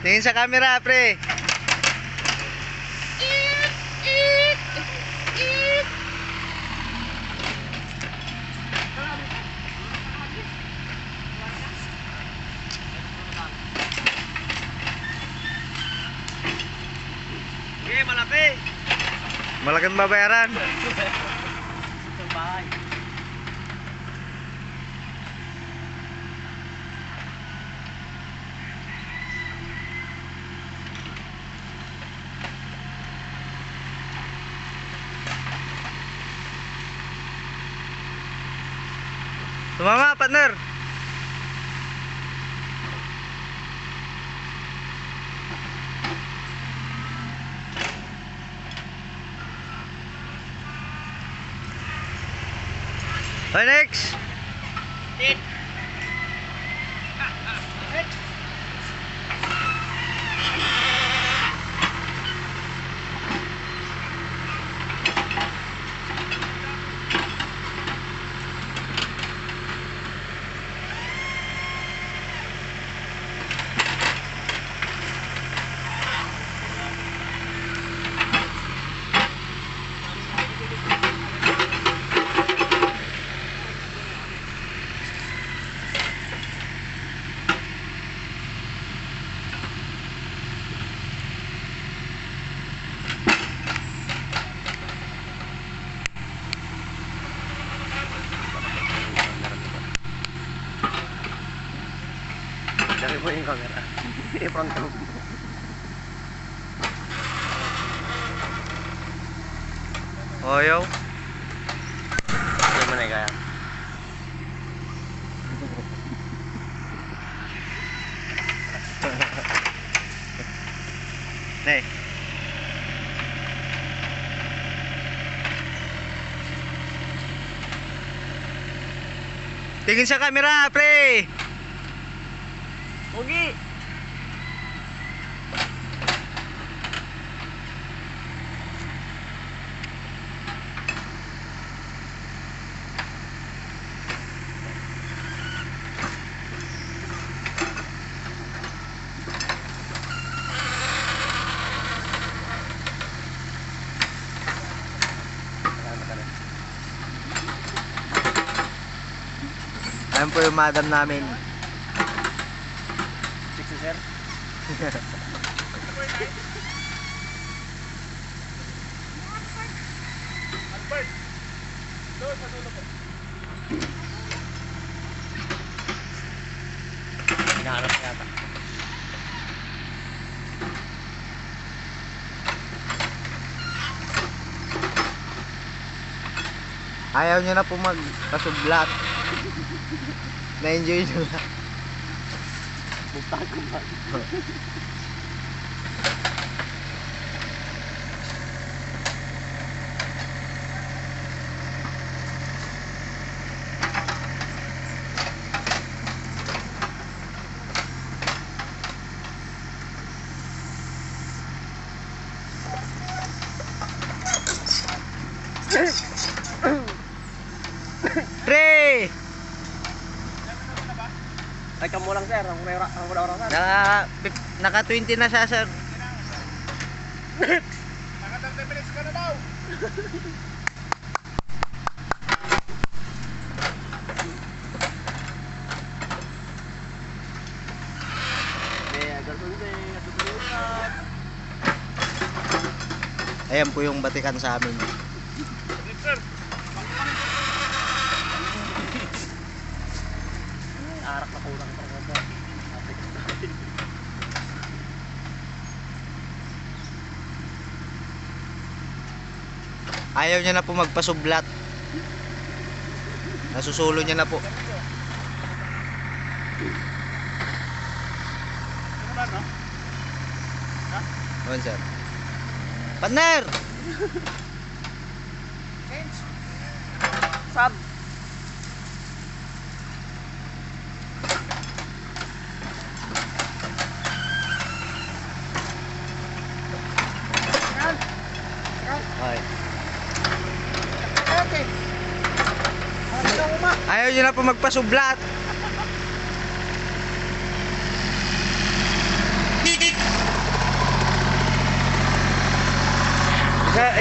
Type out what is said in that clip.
Tingin sa camera, pre. Okay, malaki. Malaking babayaran. Sa bahay. Tumama, partner. Okay, next. Tin. Dari mo yung camera. I-front mo. Oyo. Ano mo na kaya? Nih. Tingin sa camera, pre. Pogi! Ayan po yung madam namin. 60 sir? Albert! Doon sa dulo po. Hinahanap niya yata. Ayaw nyo na po magpasublat. Na-enjoy nyo na. Bugtahan ko ba? Pre! Ay, kamu lang sir. Ang mura-ura sir. Naka 20 na siya, sir. Naka 30 minutes ka na daw. Ayan po yung batikan sa amin. Sir. Arak na kulang ito ko. Ayaw niya na po magpasublat. Nasusulo niya na po. Ano ba, no? Ha? Ayan, sir. Partner! Change. Sub. Okay. Okay. Ayaw niyo na po magpasublat. Sa,